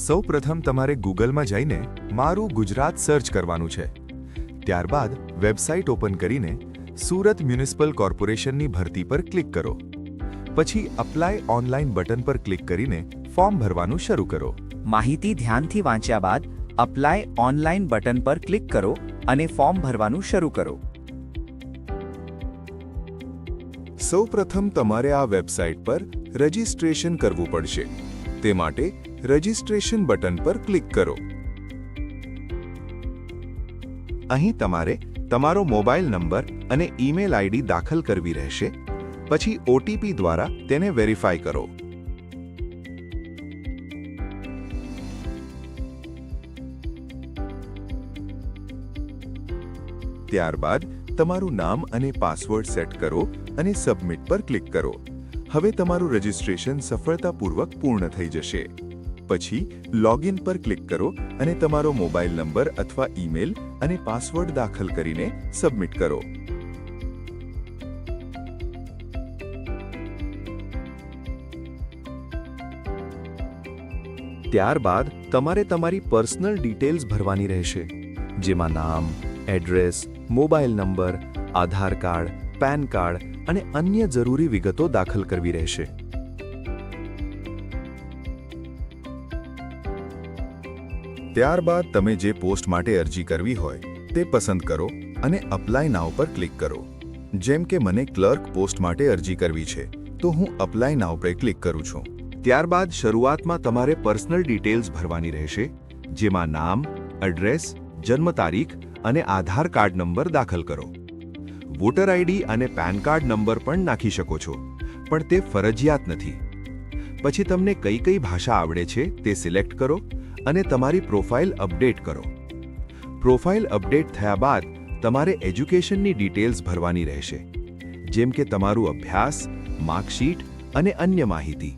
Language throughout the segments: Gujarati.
સૌપ્રથમ તમારે ગૂગલમાં જઈને મારું ગુજરાત સર્ચ કરવાનું છે। ત્યારબાદ વેબસાઇટ ઓપન કરીને સુરત મ્યુનિસિપલ કોર્પોરેશનની ભરતી પર ક્લિક કરો। પછી અપ્લાય ઓનલાઈન બટન પર ક્લિક કરીને ફોર્મ ભરવાનું શરૂ કરો। માહિતી ધ્યાનથી વાંચ્યા બાદ અપ્લાય ઓનલાઈન બટન પર ક્લિક કરો અને ફોર્મ ભરવાનું શરૂ કરો। સૌપ્રથમ તમારે આ વેબસાઇટ પર રજિસ્ટ્રેશન કરવું પડશે। તે માટે રજિસ્ટ્રેશન બટન પર ક્લિક કરો। અહીં તમારે તમારો મોબાઈલ નંબર અને ઈમેલ આઈડી દાખલ કરવી રહેશે। પછી ઓટીપી દ્વારા તેને વેરીફાઈ કરો। ત્યારબાદ તમારું નામ અને પાસવર્ડ સેટ કરો અને સબમિટ પર ક્લિક કરો। હવે તમારું રજિસ્ટ્રેશન સફળતાપૂર્વક પૂર્ણ થઈ જશે। પછી લોગિન પર ક્લિક કરો અને તમારો મોબાઈલ નંબર અથવા ઈમેલ અને પાસવર્ડ દાખલ કરીને સબમિટ કરો। ત્યારબાદ તમારે તમારી પર્સનલ ડિટેલ્સ ભરવાની રહેશે, જેમાં નામ, એડ્રેસ, મોબાઈલ નંબર, આધાર કાર્ડ, પેન કાર્ડ અને અન્ય જરૂરી વિગતો દાખલ કરવી રહેશે। ત્યારબાદ તમે જે પોસ્ટ માટે અરજી કરવી હોય તે પસંદ કરો અને અપ્લાય નાઉ પર ક્લિક કરો। જેમ કે મને ક્લર્ક પોસ્ટ માટે અરજી કરવી છે, તો હું અપ્લાય નાઉ પર ક્લિક કરું છું। ત્યારબાદ શરૂઆતમાં તમારે પર્સનલ ડિટેલ્સ ભરવાની રહેશે, જેમાં નામ, એડ્રેસ, જન્મ તારીખ અને આધાર કાર્ડ નંબર દાખલ કરો। વોટર આઈડી અને પેન કાર્ડ નંબર પણ નાખી શકો છો, પણ તે ફરજિયાત નથી। પછી તમને કઈ કઈ ભાષા આવડે છે તે સિલેક્ટ કરો અને તમારી પ્રોફાઇલ અપડેટ કરો। પ્રોફાઇલ અપડેટ થયા બાદ તમારે એજ્યુકેશનની ડિટેલ્સ ભરવાની રહેશે, જેમ કે તમારું અભ્યાસ, માર્કશીટ અને અન્ય માહિતી।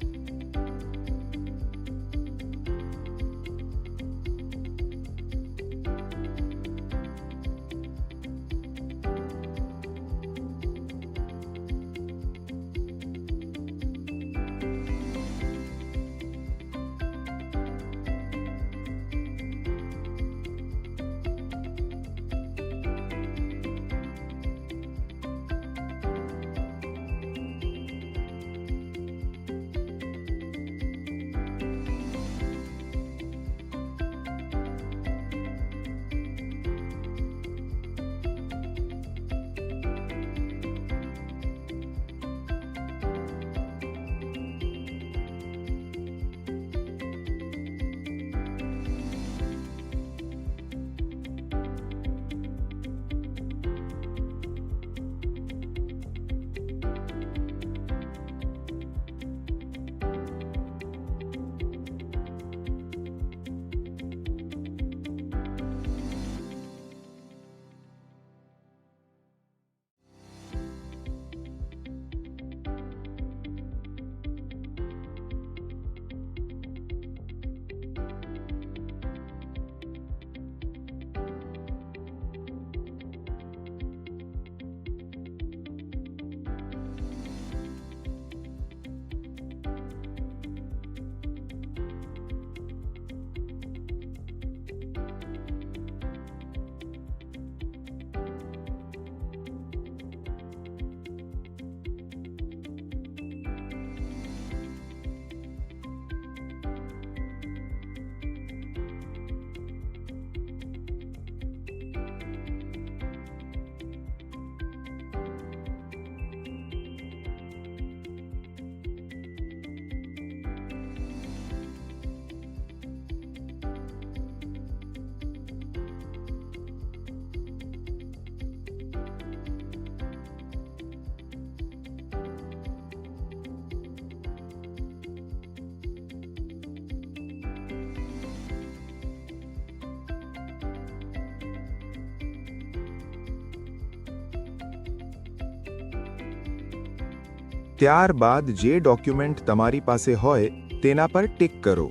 ત્યારબાદ જે ડોક્યુમેન્ટ તમારી પાસે હોય તેના પર ટિક કરો।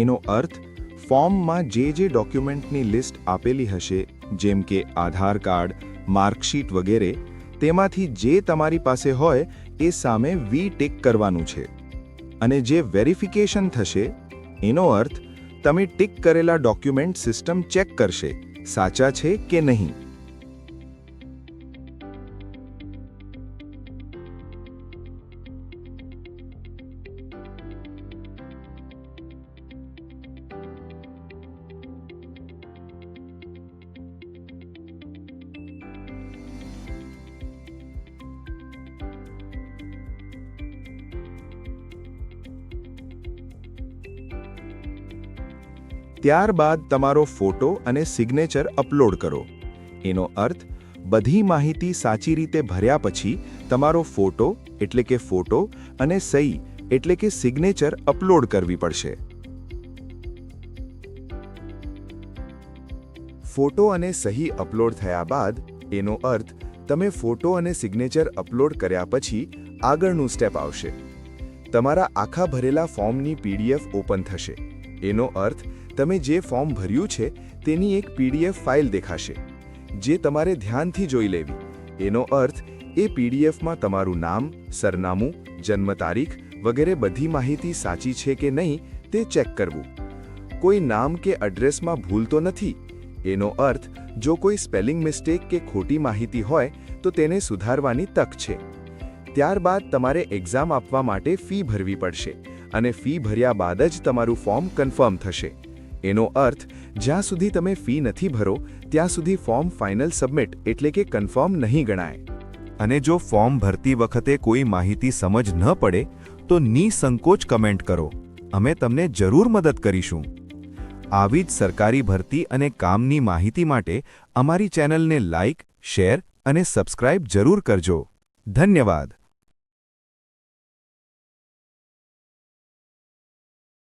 એનો અર્થ ફોર્મમાં જે ડોક્યુમેન્ટની લિસ્ટ આપેલી હશે, જેમ કે આધાર કાર્ડ, માર્કશીટ વગેરે, તેમાંથી જે તમારી પાસે હોય એ સામે વી ટિક કરવાનું છે। અને જે વેરિફિકેશન થશે એનો અર્થ તમે ટિક કરેલા ડોક્યુમેન્ટ સિસ્ટમ ચેક કરશે સાચા છે કે નહીં. ત્યારબાદ તમારો ફોટો અને સિગ્નેચર અપલોડ કરો. એનો અર્થ બધી માહિતી સાચી રીતે ભર્યા પછી તમારો ફોટો એટલે કે ફોટો અને સહી એટલે કે સિગ્નેચર અપલોડ કરવી પડશે. ફોટો અને સહી અપલોડ થયા બાદ એનો અર્થ તમે ફોટો અને સિગ્નેચર અપલોડ કર્યા પછી આગળનું સ્ટેપ આવશે. તમારા આખા ભરેલા ફોર્મની PDF ઓપન થશે. એનો અર્થ તમે જે ફોર્મ ભર્યું છે તેની એક PDF ફાઇલ દેખાશે જે તમારે ધ્યાનથી જોઈ લેવી. એનો અર્થ એ PDFમાં તમારું નામ, સરનામું, જન્મ તારીખ વગેરે બધી માહિતી સાચી છે કે નહીં તે ચેક કરવું. કોઈ નામ કે એડ્રેસમાં ભૂલ તો નથી. એનો અર્થ જો કોઈ સ્પેલિંગ મિસ્ટેક કે ખોટી માહિતી હોય તો તેને સુધારવાની તક છે. ત્યારબાદ તમારે એક્ઝામ આપવા માટે ફી ભરવી પડશે અને ફી ભર્યા બાદ જ તમારું ફોર્મ કન્ફર્મ થશે. એનો અર્થ જ્યાં સુધી તમે ફી નથી ભરો ત્યાં સુધી ફોર્મ ફાઇનલ સબમિટ એટલે કે કન્ફર્મ નહીં ગણાય. અને જો ફોર્મ ભરતી વખતે કોઈ માહિતી સમજ ન પડે તો નિસંકોચ કમેન્ટ કરો. અમે તમને જરૂર મદદ કરીશું. આવી જ સરકારી ભરતી અને કામની માહિતી માટે અમારી ચેનલને લાઇક, શેર અને સબસ્ક્રાઇબ જરૂર કરજો. ધન્યવાદ.